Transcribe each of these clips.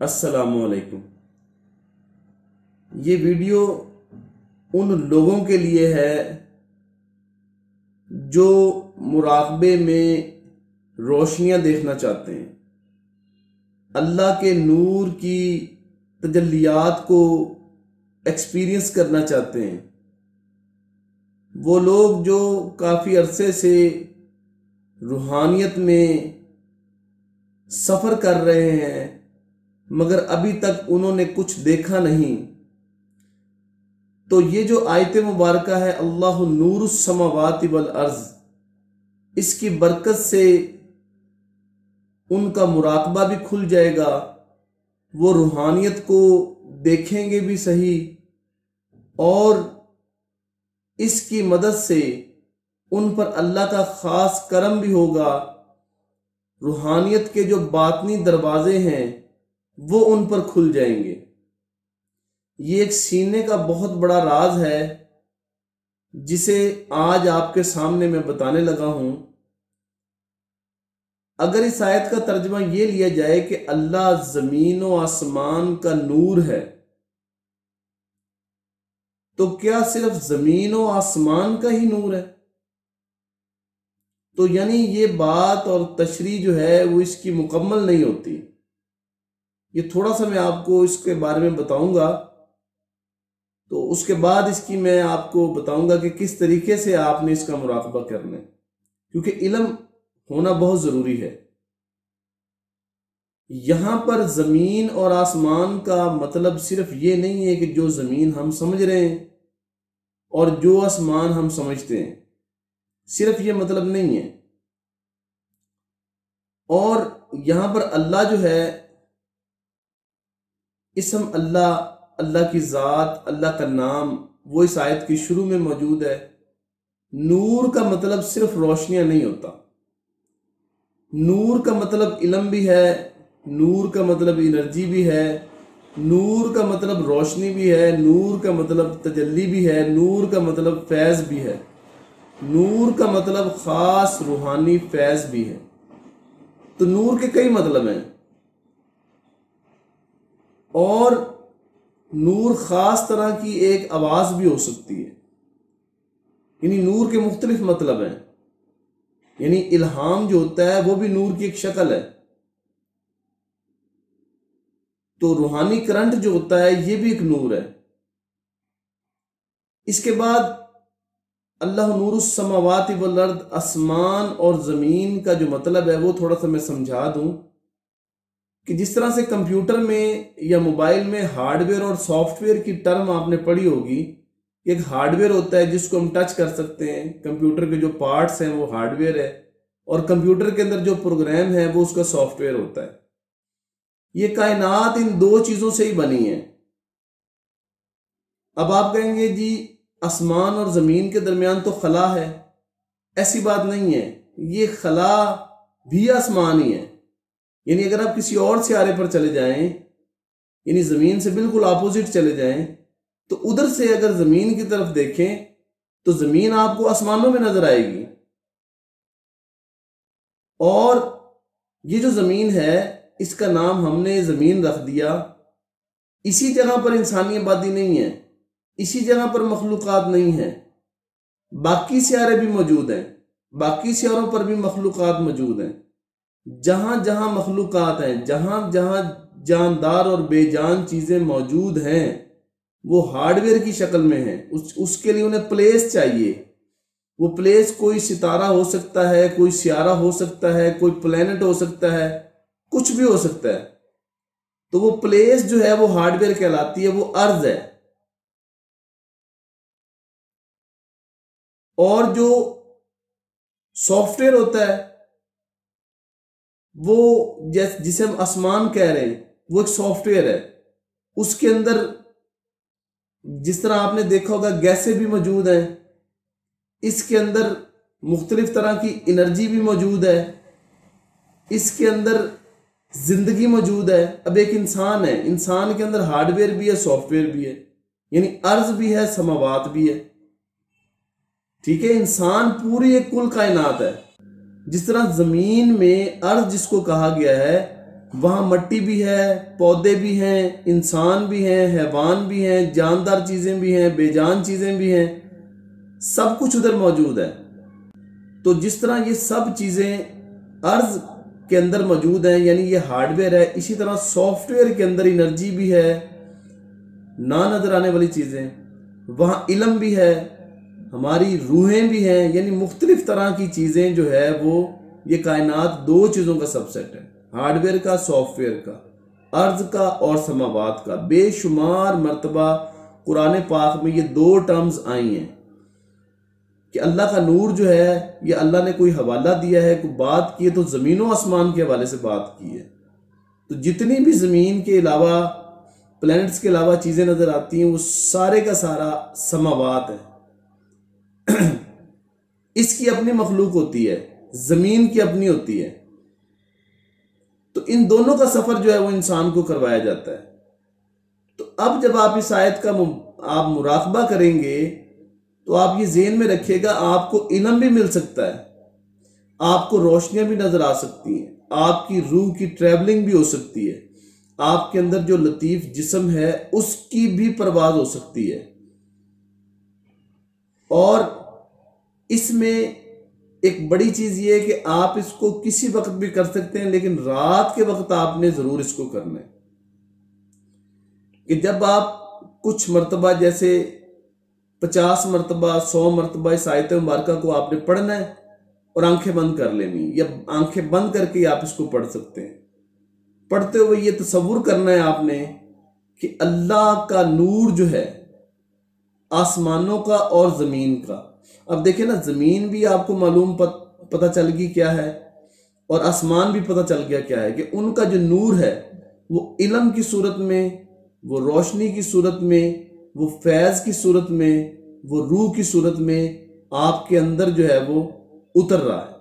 السلام علیکم۔ یہ ویڈیو ان لوگوں کے لیے ہے جو مراقبے میں روشنیاں دیکھنا چاہتے ہیں، اللہ کے نور کی تجلیات کو ایکسپیرینس کرنا چاہتے ہیں۔ وہ لوگ جو کافی عرصے سے روحانیت میں سفر کر رہے ہیں مگر ابھی تک انہوں نے کچھ دیکھا نہیں، تو یہ جو آیت مبارکہ ہے اللہ نور السماوات والارض، اس کی برکت سے ان کا مراقبہ بھی کھل جائے گا، وہ روحانیت کو دیکھیں گے بھی صحیح، اور اس کی مدد سے ان پر اللہ کا خاص کرم بھی ہوگا۔ روحانیت کے جو باطنی دروازے ہیں وہ ان پر کھل جائیں گے۔ یہ ایک سینے کا بہت بڑا راز ہے جسے آج آپ کے سامنے میں بتانے لگا ہوں۔ اگر اس آیت کا ترجمہ یہ لیا جائے کہ اللہ زمین و آسمان کا نور ہے، تو کیا صرف زمین و آسمان کا ہی نور ہے؟ تو یعنی یہ بات اور تشریح جو ہے وہ اس کی مکمل نہیں ہوتی۔ یہ تھوڑا سا میں آپ کو اس کے بارے میں بتاؤں گا، تو اس کے بعد اس کی میں آپ کو بتاؤں گا کہ کس طریقے سے آپ نے اس کا مراقبہ کرنا ہے، کیونکہ علم ہونا بہت ضروری ہے۔ یہاں پر زمین اور آسمان کا مطلب صرف یہ نہیں ہے کہ جو زمین ہم سمجھ رہے ہیں اور جو آسمان ہم سمجھتے ہیں، صرف یہ مطلب نہیں ہے۔ اور یہاں پر اللہ جو ہے، اسم اللہ، اللہ کی ذات، اللہ کا نام، وہ اس آیت کی شروع میں موجود ہے۔ نور کا مطلب صرف روشنیاں نہیں ہوتا، نور کا مطلب علم بھی ہے، نور کا مطلب انرجی بھی ہے، نور کا مطلب روشنی بھی ہے، نور کا مطلب تجلی بھی ہے، نور کا مطلب فیض بھی ہے، نور کا مطلب خاص روحانی فیض بھی ہے۔ تو نور کے کئی مطلب ہیں، اور نور خاص طرح کی ایک آواز بھی ہو سکتی ہے، یعنی نور کے مختلف مطلب ہیں۔ یعنی الہام جو ہوتا ہے وہ بھی نور کی ایک شکل ہے، تو روحانی کرنٹ جو ہوتا ہے یہ بھی ایک نور ہے۔ اس کے بعد اللہ نور السماوات والارض، آسمان اور زمین کا جو مطلب ہے وہ تھوڑا سا میں سمجھا دوں کہ جس طرح سے کمپیوٹر میں یا موبائل میں ہارڈ ویئر اور سافٹ ویئر کی ٹرم آپ نے پڑھی ہوگی۔ ایک ہارڈ ویئر ہوتا ہے جس کو ہم ٹچ کر سکتے ہیں، کمپیوٹر کے جو پارٹس ہیں وہ ہارڈ ویئر ہے، اور کمپیوٹر کے اندر جو پروگرام ہے وہ اس کا سافٹ ویئر ہوتا ہے۔ یہ کائنات ان دو چیزوں سے ہی بنی ہے۔ اب آپ کہیں گے جی آسمان اور زمین کے درمیان تو خلا ہے، ایسی بات نہیں ہے، یہ خلا بھی آسمان ہی ہے۔ یعنی اگر آپ کسی اور سیارے پر چلے جائیں، یعنی زمین سے بالکل اپوزٹ چلے جائیں، تو ادھر سے اگر زمین کی طرف دیکھیں تو زمین آپ کو آسمانوں میں نظر آئے گی، اور یہ جو زمین ہے اس کا نام ہم نے زمین رکھ دیا۔ اسی جگہ پر انسانی آبادی نہیں ہے، اسی جگہ پر مخلوقات نہیں ہیں، باقی سیارے بھی موجود ہیں، باقی سیاروں پر بھی مخلوقات موجود ہیں۔ جہاں جہاں مخلوقات ہیں، جہاں جہاں جاندار اور بے جان چیزیں موجود ہیں، وہ ہارڈ ویئر کی شکل میں ہیں۔ اس کے لیے انہیں پلیس چاہیے۔ وہ پلیس کوئی ستارہ ہو سکتا ہے، کوئی سیارہ ہو سکتا ہے، کوئی پلینٹ ہو سکتا ہے، کچھ بھی ہو سکتا ہے۔ تو وہ پلیس جو ہے وہ ہارڈ ویئر کہلاتی ہے، وہ ارض ہے۔ اور جو سافٹ ویئر ہوتا ہے وہ جسے ہم آسمان کہہ رہے ہیں، وہ ایک سافٹ ویئر ہے۔ اس کے اندر جس طرح آپ نے دیکھا ہوگا گیسیں بھی موجود ہیں، اس کے اندر مختلف طرح کی انرجی بھی موجود ہے، اس کے اندر زندگی موجود ہے۔ اب ایک انسان ہے، انسان کے اندر ہارڈ ویئر بھی ہے، سافٹ ویئر بھی ہے، یعنی ارض بھی ہے، سماوات بھی ہے۔ ٹھیک ہے، انسان پوری ایک کل کائنات ہے۔ جس طرح زمین میں ارض جس کو کہا گیا ہے، وہاں مٹی بھی ہے، پودے بھی ہیں، انسان بھی ہیں، حیوان بھی ہیں، جاندار چیزیں بھی ہیں، بے جان چیزیں بھی ہیں، سب کچھ ادھر موجود ہے۔ تو جس طرح یہ سب چیزیں ارض کے اندر موجود ہیں، یعنی یہ ہارڈ ویئر ہے، اسی طرح سافٹ ویئر کے اندر انرجی بھی ہے، نہ نظر آنے والی چیزیں، وہاں علم بھی ہے، ہماری روحیں بھی ہیں، یعنی مختلف طرح کی چیزیں جو ہے وہ یہ کائنات دو چیزوں کا سب سیٹ ہے، ہارڈ ویئر کا، سافٹ ویئر کا، ارض کا اور سماوات کا۔ بے شمار مرتبہ قرآن پاک میں یہ دو ٹرمز آئی ہیں کہ اللہ کا نور جو ہے، یہ اللہ نے کوئی حوالہ دیا ہے، کوئی بات کی ہے تو زمین و آسمان کے حوالے سے بات کی ہے۔ تو جتنی بھی زمین کے علاوہ، پلینٹس کے علاوہ چیزیں نظر آتی ہیں، وہ سارے کا سارا سماوات ہے۔ اس کی اپنی مخلوق ہوتی ہے، زمین کی اپنی ہوتی ہے۔ تو ان دونوں کا سفر جو ہے وہ انسان کو کروایا جاتا ہے۔ تو اب جب آپ اس آیت کا آپ مراقبہ کریں گے تو آپ یہ ذہن میں رکھیے گا، آپ کو علم بھی مل سکتا ہے، آپ کو روشنیاں بھی نظر آ سکتی ہیں، آپ کی روح کی ٹریولنگ بھی ہو سکتی ہے، آپ کے اندر جو لطیف جسم ہے اس کی بھی پرواز ہو سکتی ہے۔ اور اس میں ایک بڑی چیز یہ ہے کہ آپ اس کو کسی وقت بھی کر سکتے ہیں، لیکن رات کے وقت آپ نے ضرور اس کو کرنا ہے، کہ جب آپ کچھ مرتبہ جیسے 50 مرتبہ 100 مرتبہ اس آیت مبارکہ کو آپ نے پڑھنا ہے اور آنکھیں بند کر لینی، یا آنکھیں بند کر کے آپ اس کو پڑھ سکتے ہیں۔ پڑھتے ہوئے یہ تصور کرنا ہے آپ نے کہ اللہ کا نور جو ہے آسمانوں کا اور زمین کا، اب دیکھیں نا، زمین بھی آپ کو معلوم پتہ چل گئی کیا ہے، اور آسمان بھی پتہ چل گیا کیا ہے، کہ ان کا جو نور ہے وہ علم کی صورت میں، وہ روشنی کی صورت میں، وہ فیض کی صورت میں، وہ روح کی صورت میں آپ کے اندر جو ہے وہ اتر رہا ہے۔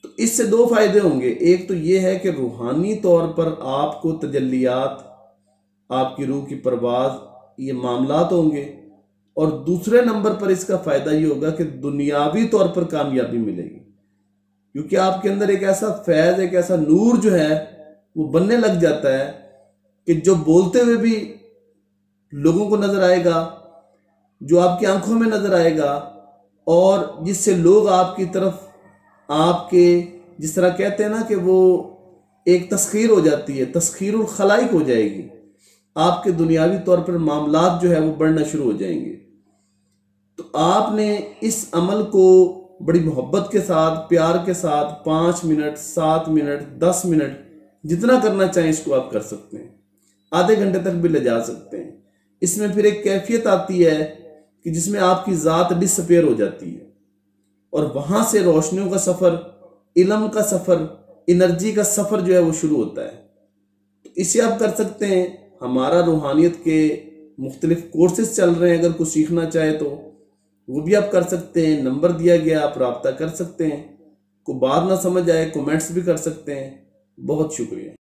تو اس سے دو فائدے ہوں گے، ایک تو یہ ہے کہ روحانی طور پر آپ کو تجلیات، آپ کی روح کی پرواز، یہ معاملات ہوں گے، اور دوسرے نمبر پر اس کا فائدہ یہ ہوگا کہ دنیاوی طور پر کامیابی ملے گی، کیونکہ آپ کے اندر ایک ایسا فیض، ایک ایسا نور جو ہے وہ بننے لگ جاتا ہے کہ جو بولتے ہوئے بھی لوگوں کو نظر آئے گا، جو آپ کی آنکھوں میں نظر آئے گا، اور جس سے لوگ آپ کی طرف، آپ کے جس طرح کہتے ہیں نا کہ وہ ایک تسخیر ہو جاتی ہے، تسخیر الخلائق ہو جائے گی، آپ کے دنیاوی طور پر معاملات جو ہے وہ بڑھنا شروع ہو جائیں گے۔ تو آپ نے اس عمل کو بڑی محبت کے ساتھ، پیار کے ساتھ 5 منٹ 7 منٹ 10 منٹ جتنا کرنا چاہیں اس کو آپ کر سکتے ہیں، آدھے گھنٹے تک بھی لے جا سکتے ہیں۔ اس میں پھر ایک کیفیت آتی ہے کہ جس میں آپ کی ذات ڈسپیئر ہو جاتی ہے، اور وہاں سے روشنیوں کا سفر، علم کا سفر، انرجی کا سفر جو ہے وہ شروع ہوتا ہے۔ تو اسے آپ کر سکتے ہیں۔ ہمارا روحانیت کے مختلف کورسز چل رہے ہیں، اگر کوئی سیکھنا چاہے تو وہ بھی آپ کر سکتے ہیں، نمبر دیا گیا، آپ رابطہ کر سکتے ہیں۔ کوئی بات نہ سمجھ آئے کمنٹس بھی کر سکتے ہیں۔ بہت شکریہ۔